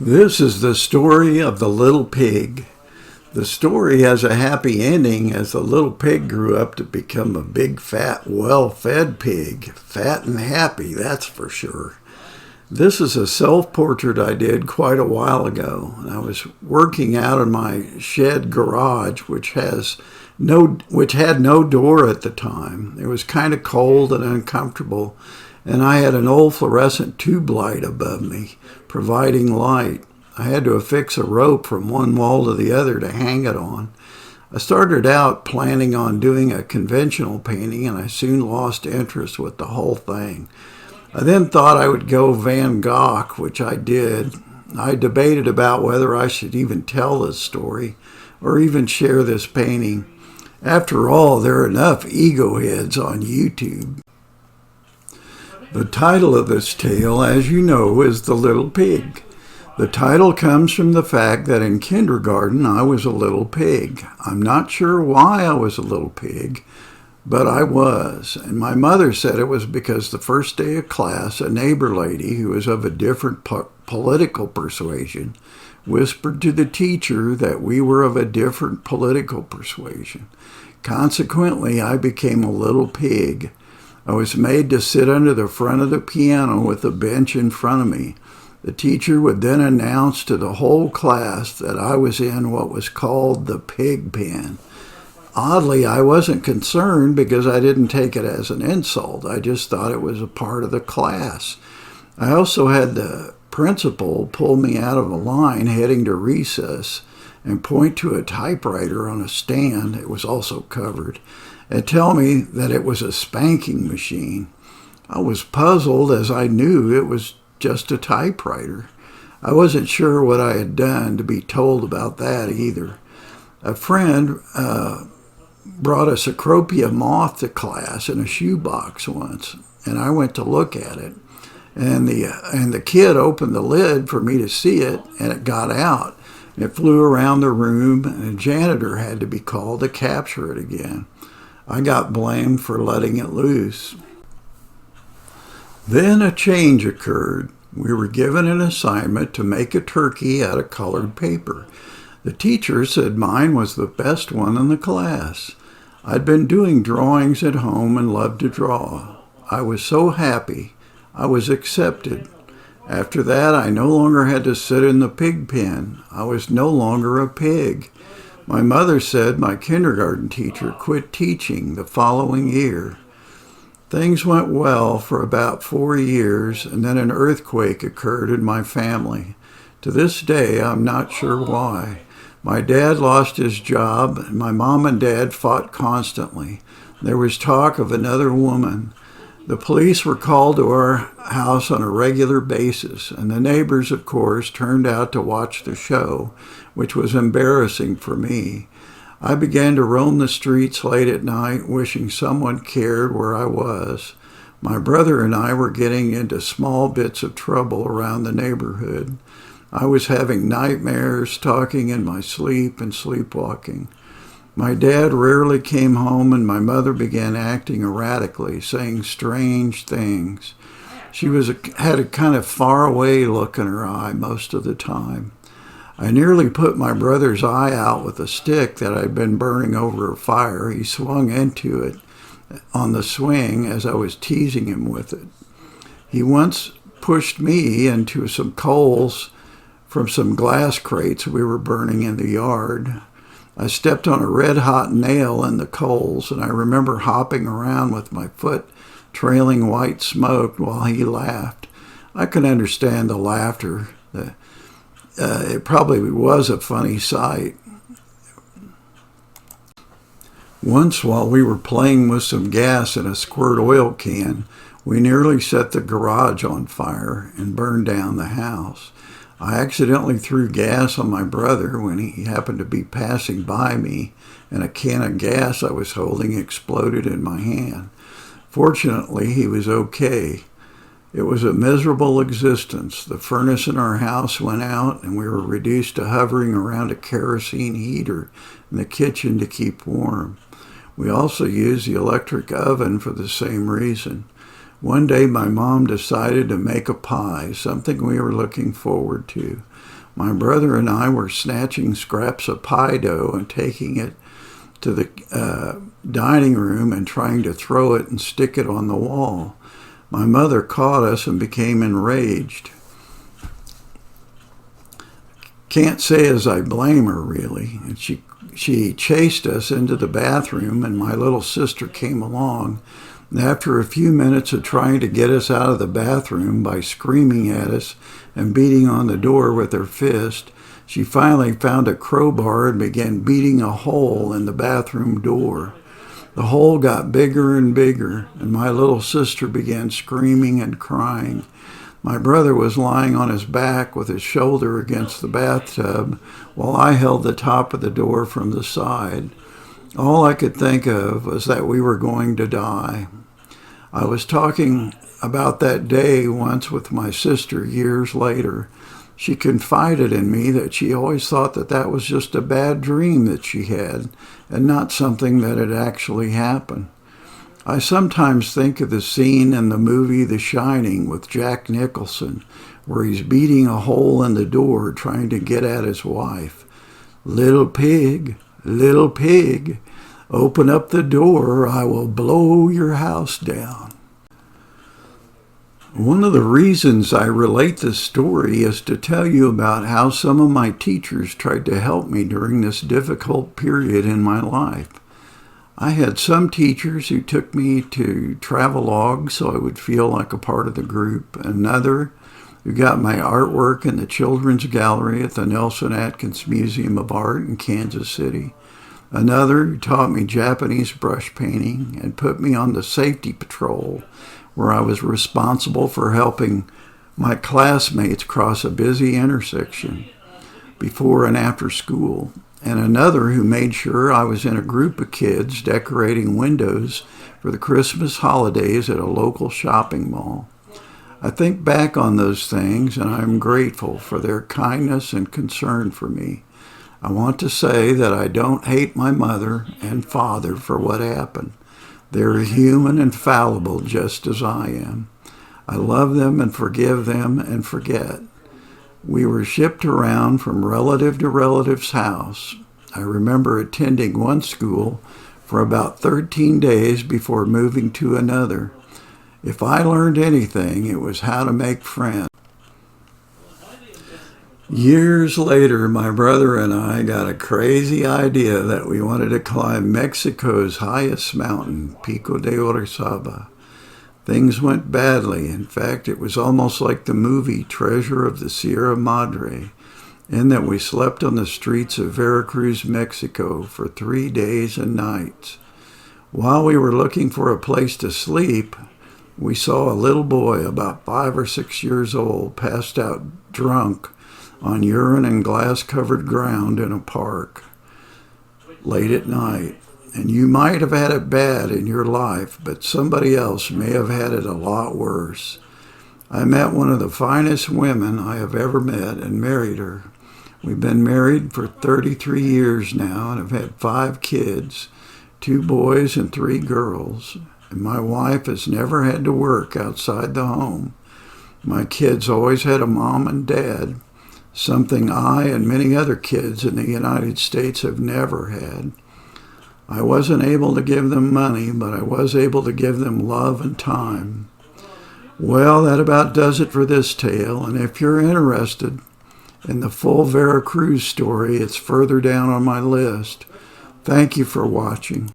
This is the story of the little pig. The story has a happy ending as the little pig grew up to become a big, fat, well-fed pig. Fat and happy, that's for sure. This is a self-portrait I did quite a while ago. I was working out in my shed garage, which had no door at the time. It was kind of cold and uncomfortable, and I had an old fluorescent tube light above me, providing light. I had to affix a rope from one wall to the other to hang it on. I started out planning on doing a conventional painting, and I soon lost interest with the whole thing. I then thought I would go Van Gogh, which I did. I debated about whether I should even tell this story or even share this painting. After all, there are enough ego heads on YouTube. The title of this tale, as you know, is The Little Pig. The title comes from the fact that in kindergarten I was a little pig. I'm not sure why I was a little pig, but I was. And my mother said it was because the first day of class, a neighbor lady who was of a different political persuasion whispered to the teacher that we were of a different political persuasion. Consequently, I became a little pig. I was made to sit under the front of the piano with a bench in front of me. The teacher would then announce to the whole class that I was in what was called the pig pen. Oddly, I wasn't concerned because I didn't take it as an insult. I just thought it was a part of the class. I also had the principal pull me out of a line heading to recess and point to a typewriter on a stand, it was also covered, and tell me that it was a spanking machine. I was puzzled as I knew it was just a typewriter. I wasn't sure what I had done to be told about that either. A friend brought a Cecropia moth to class in a shoebox once, and I went to look at it. And the kid opened the lid for me to see it, and it got out. It flew around the room, and a janitor had to be called to capture it again. I got blamed for letting it loose. Then a change occurred. We were given an assignment to make a turkey out of colored paper. The teacher said mine was the best one in the class. I'd been doing drawings at home and loved to draw. I was so happy. I was accepted. After that, I no longer had to sit in the pig pen. I was no longer a pig. My mother said my kindergarten teacher quit teaching the following year. Things went well for about 4 years, and then an earthquake occurred in my family. To this day, I'm not sure why. My dad lost his job, and my mom and dad fought constantly. There was talk of another woman. The police were called to our house on a regular basis, and the neighbors, of course, turned out to watch the show, which was embarrassing for me. I began to roam the streets late at night, wishing someone cared where I was. My brother and I were getting into small bits of trouble around the neighborhood. I was having nightmares, talking in my sleep, and sleepwalking. My dad rarely came home, and my mother began acting erratically, saying strange things. She had a kind of faraway look in her eye most of the time. I nearly put my brother's eye out with a stick that I'd been burning over a fire. He swung into it on the swing as I was teasing him with it. He once pushed me into some coals from some glass crates we were burning in the yard. I stepped on a red-hot nail in the coals, and I remember hopping around with my foot trailing white smoke while he laughed. I could understand the laughter. It probably was a funny sight. Once, while we were playing with some gas in a squirt oil can, we nearly set the garage on fire and burned down the house. I accidentally threw gas on my brother when he happened to be passing by me, and a can of gas I was holding exploded in my hand. Fortunately, he was okay. It was a miserable existence. The furnace in our house went out, and we were reduced to hovering around a kerosene heater in the kitchen to keep warm. We also used the electric oven for the same reason. One day my mom decided to make a pie, something we were looking forward to. My brother and I were snatching scraps of pie dough and taking it to the dining room and trying to throw it and stick it on the wall. My mother caught us and became enraged. Can't say as I blame her, really. And she chased us into the bathroom, and my little sister came along. And after a few minutes of trying to get us out of the bathroom by screaming at us and beating on the door with her fist, she finally found a crowbar and began beating a hole in the bathroom door. The hole got bigger and bigger, and my little sister began screaming and crying. My brother was lying on his back with his shoulder against the bathtub while I held the top of the door from the side. All I could think of was that we were going to die. I was talking about that day once with my sister years later. She confided in me that she always thought that that was just a bad dream that she had and not something that had actually happened. I sometimes think of the scene in the movie The Shining with Jack Nicholson, where he's beating a hole in the door trying to get at his wife. Little pig, open up the door, or I will blow your house down. One of the reasons I relate this story is to tell you about how some of my teachers tried to help me during this difficult period in my life. I had some teachers who took me to travelogue so I would feel like a part of the group. Another who got my artwork in the Children's Gallery at the Nelson Atkins Museum of Art in Kansas City. Another who taught me Japanese brush painting and put me on the safety patrol, where I was responsible for helping my classmates cross a busy intersection before and after school. And another who made sure I was in a group of kids decorating windows for the Christmas holidays at a local shopping mall. I think back on those things and I'm grateful for their kindness and concern for me. I want to say that I don't hate my mother and father for what happened. They're human and fallible just as I am. I love them and forgive them and forget. We were shipped around from relative to relative's house. I remember attending one school for about 13 days before moving to another. If I learned anything, it was how to make friends. Years later, my brother and I got a crazy idea that we wanted to climb Mexico's highest mountain, Pico de Orizaba. Things went badly. In fact, it was almost like the movie Treasure of the Sierra Madre, in that we slept on the streets of Veracruz, Mexico for 3 days and nights. While we were looking for a place to sleep, we saw a little boy about 5 or 6 years old passed out drunk on urine and glass-covered ground in a park late at night. And you might have had it bad in your life, but somebody else may have had it a lot worse. I met one of the finest women I have ever met and married her. We've been married for 33 years now and have had 5 kids, 2 boys and 3 girls. And my wife has never had to work outside the home. My kids always had a mom and dad, something I and many other kids in the United States have never had. I wasn't able to give them money, but I was able to give them love and time. Well, that about does it for this tale, and if you're interested in the full Veracruz story, it's further down on my list. Thank you for watching.